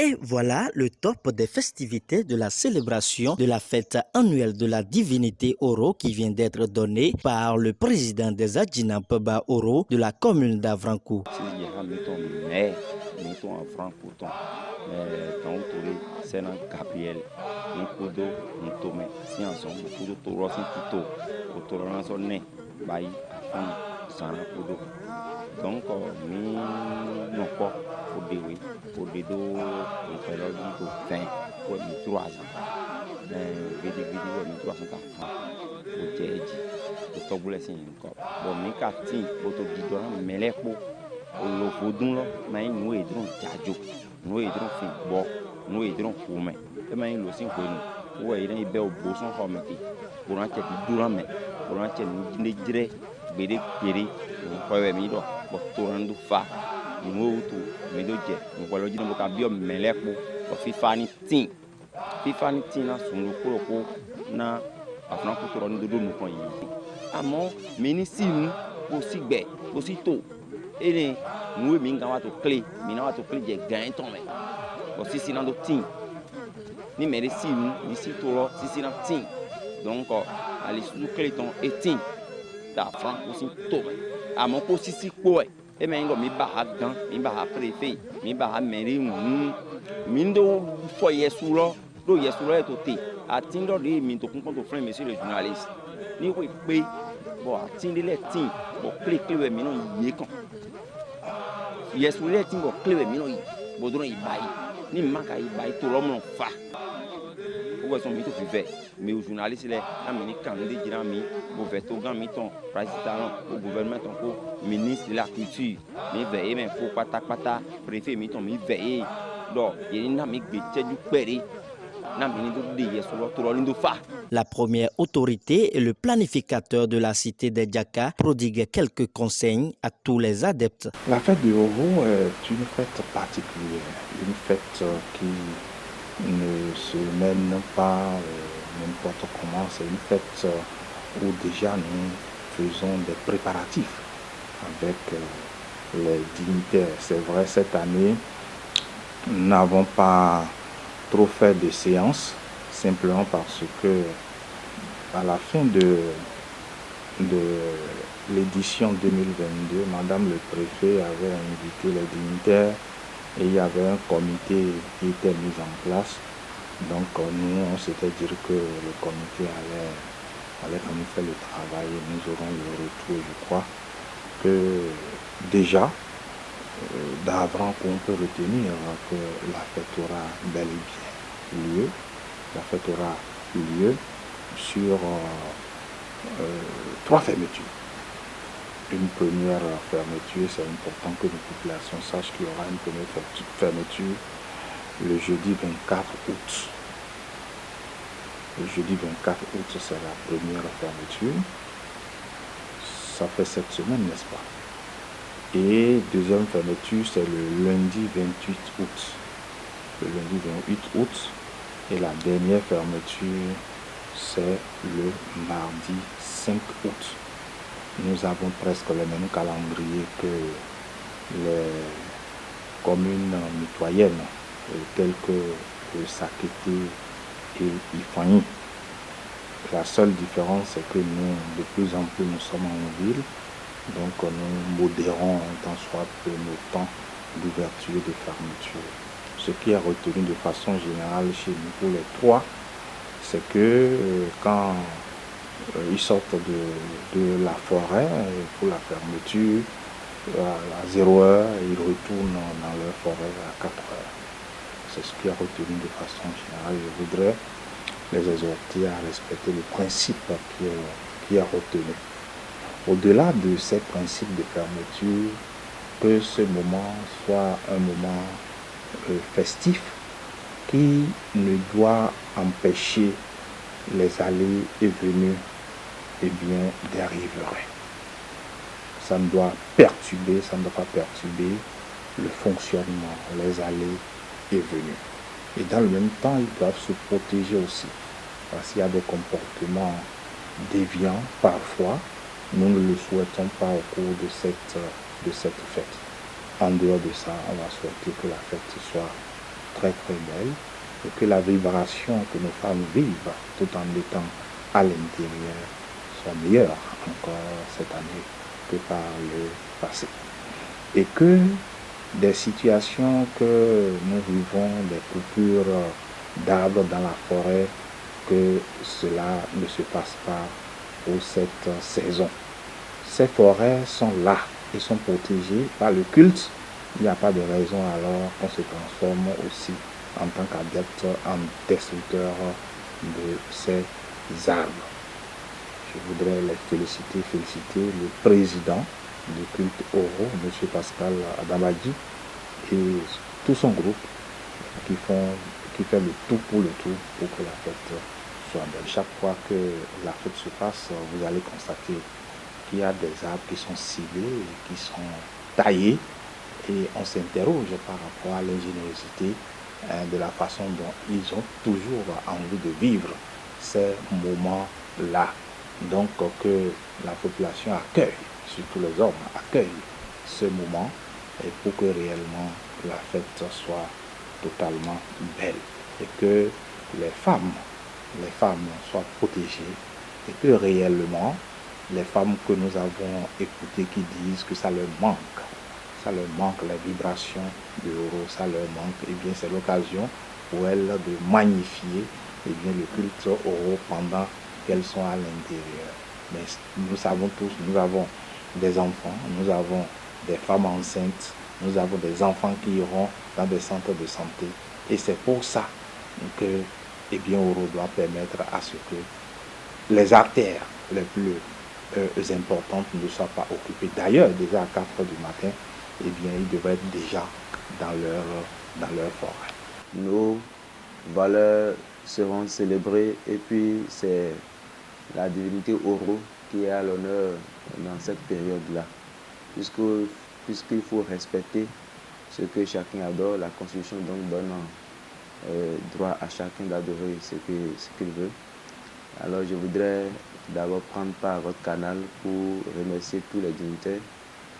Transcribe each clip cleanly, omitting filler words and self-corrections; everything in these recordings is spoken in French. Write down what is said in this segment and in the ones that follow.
Et voilà le top des festivités de la célébration de la fête annuelle de la divinité Oro qui vient d'être donnée par le président des Adjinam Peba Oro de la commune d'Avrankou. Donc, mi non pas pour des oui, pour des dos, on fait leur vie pour 20, pour 3 ans. Vidi, mi 300 francs, pour Teddy, pour Tobulé, c'est encore. Bon, mi 4 pour te dire, mais les pots, le vaudou, mais nous aiderons Tadjo, nous aiderons Fibor, nous aiderons Foumé. Et mais il aussi, nous, ou aiderons Ibé au Bosson Formati, pour un tête durant, pour un tête nous dire, Bédé, Péri, pour un mi do. Torando fa mo to me do je mo ko loji mo ka bi o melepo o fifani tin na sunlo ko na afran ko toro ndo do mo kan yi amo me ni sinu o si gbe o si to ene mo mi nga wa to clé mi na wa to clé je gan ton me o si na do tin ni me de sinu ni si to lo si na tin donc ali su clé ton et tin da afran ko si to àmọ́ kó sisi kpó ẹ̀ ẹ̀ mẹ́rin lọ mi bá a gan mi bá a préfet mi bá a mẹ́rin mi ń do fọ yẹsu lọ do yẹsu lọ ẹ̀ tó tè àti ń dọ̀dọ̀ mi tó kún kún tó fún mi sí le journaliste ní kò pé bọ̀ àti ń délẹ̀ tì bọ̀ clé wẹ̀ mi náà yé kàn yẹsu lẹ̀ tì bọ̀ clé wẹ̀ mi náà yé bọ̀ dọ́rọ̀ ìbá yìí ní mi má ka ìbá yìí tó lọ́mọ fa ó wẹ̀ sọ mi tó fi fẹ́ mais au journaliste là amini kandé dira mi au vetogan mi ton président au gouvernement ton ko ministre de la culture mi veiller mais pour pata préfet mi ton mi veiller do yeni na mi gbe teju pere na mi do de yeso lo to lo ndo fa. La première autorité et le planificateur de la cité des Djaka prodigue quelques conseils à tous les adeptes. La fête du Oro est une fête particulière, une fête qui ne se mène pas n'importe comment. C'est une fête où déjà nous faisons des préparatifs avec les dignitaires. C'est vrai, cette année, nous n'avons pas trop fait de séances, simplement parce que à la fin de l'édition 2022, Madame le préfet avait invité les dignitaires et il y avait un comité qui était mis en place. Donc nous, on s'était dit que le comité allait quand même faire le travail et nous aurons le retour. Je crois que déjà, d'avant qu'on peut retenir que la fête aura bel et bien lieu. La fête aura lieu sur 3 fermetures. Une première fermeture, c'est important que les populations sachent qu'il y aura une première fermeture le jeudi 24 août. Le jeudi 24 août, c'est la première fermeture. Ça fait cette semaine, n'est-ce pas? Et deuxième fermeture, c'est le lundi 28 août. Le lundi 28 août. Et la dernière fermeture, c'est le mardi 5 août. Nous avons presque le même calendrier que les communes mitoyennes, telles que le Sakété et Ifani. La seule différence, c'est que nous, de plus en plus, nous sommes en ville. Donc nous modérons tant soit peu nos temps d'ouverture et de fermeture. Ce qui est retenu de façon générale chez nous pour les trois, c'est que quand ils sortent de la forêt pour la fermeture, à 0 heure, ils retournent dans leur forêt à 4 heures. C'est ce qui est retenu de façon générale. Je voudrais les exhorter à respecter le principe qui est retenu. Au-delà de ces principes de fermeture, que ce moment soit un moment festif qui ne doit empêcher les allées et venues des riverains. Ça ne doit pas perturber le fonctionnement, les allées et venues. Et dans le même temps, ils doivent se protéger aussi. Parce qu'il y a des comportements déviants parfois. Nous ne le souhaitons pas au cours de cette fête. En dehors de ça, on va souhaiter que la fête soit très très belle et que la vibration que nos femmes vivent tout en étant à l'intérieur soit meilleure encore cette année que par le passé. Et que des situations que nous vivons, des coupures d'arbres dans la forêt, que cela ne se passe pas pour cette saison. Ces forêts sont là et sont protégées par le culte. Il n'y a pas de raison alors qu'on se transforme aussi en tant qu'adepte en destructeur de ces arbres. Je voudrais les féliciter le président du culte Oro, M. Pascal Adamadi, et tout son groupe qui fait le tout pour que la fête soit belle. Chaque fois que la fête se passe, vous allez constater qu'il y a des arbres qui sont ciblés, qui sont taillés, et on s'interroge par rapport à l'ingéniosité de la façon dont ils ont toujours envie de vivre ces moments-là. Donc que la population accueille, surtout les hommes, accueillent ce moment et pour que réellement la fête soit totalement belle et que les femmes soient protégées et que réellement les femmes que nous avons écoutées qui disent que ça leur manque les vibrations de Oro, ça leur manque, et bien c'est l'occasion pour elles de magnifier le culte Oro pendant qu'elles sont à l'intérieur. Mais nous savons tous, nous avons des enfants, nous avons des femmes enceintes, nous avons des enfants qui iront dans des centres de santé. Et c'est pour ça que Oro doit permettre à ce que les artères les plus importantes ne soient pas occupées. D'ailleurs, déjà à 4 heures du matin, ils devraient être déjà dans leur forêt. Nos valeurs seront célébrées et puis c'est la divinité Oro qui est à l'honneur dans cette période-là. Puisqu'il faut respecter ce que chacun adore, la Constitution donc donne droit à chacun d'adorer ce qu'il veut. Alors je voudrais d'abord prendre part à votre canal pour remercier tous les dignitaires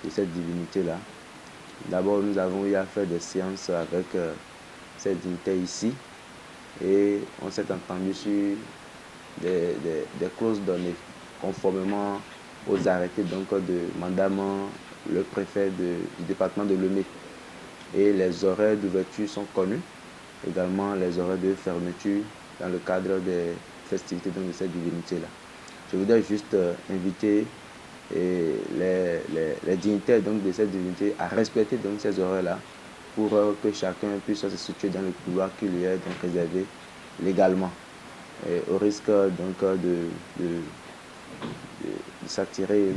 de cette divinité-là. D'abord, nous avons eu à faire des séances avec ces dignitaires ici et on s'est entendu sur des clauses données conformément aux arrêtés donc, de mandament, le préfet du département de Lemay. Et les horaires d'ouverture sont connus, également les horaires de fermeture dans le cadre des festivités donc, de cette divinité-là. Je voudrais juste inviter les dignitaires donc, de cette divinité à respecter donc, ces horaires-là pour que chacun puisse se situer dans le couloir qui lui est donc, réservé légalement, et au risque donc, de s'attirer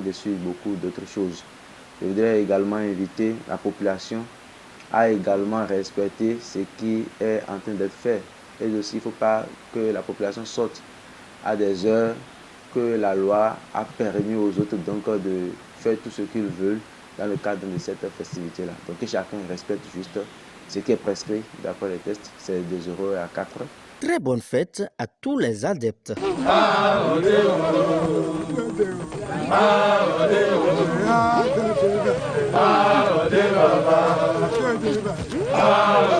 dessus beaucoup d'autres choses. Je voudrais également inviter la population à également respecter ce qui est en train d'être fait. Et aussi, il ne faut pas que la population sorte à des heures que la loi a permis aux autres donc, de faire tout ce qu'ils veulent dans le cadre de cette festivité-là. Donc que chacun respecte juste ce qui est prescrit d'après les tests, c'est de 0 à 4. Très bonne fête à tous les adeptes.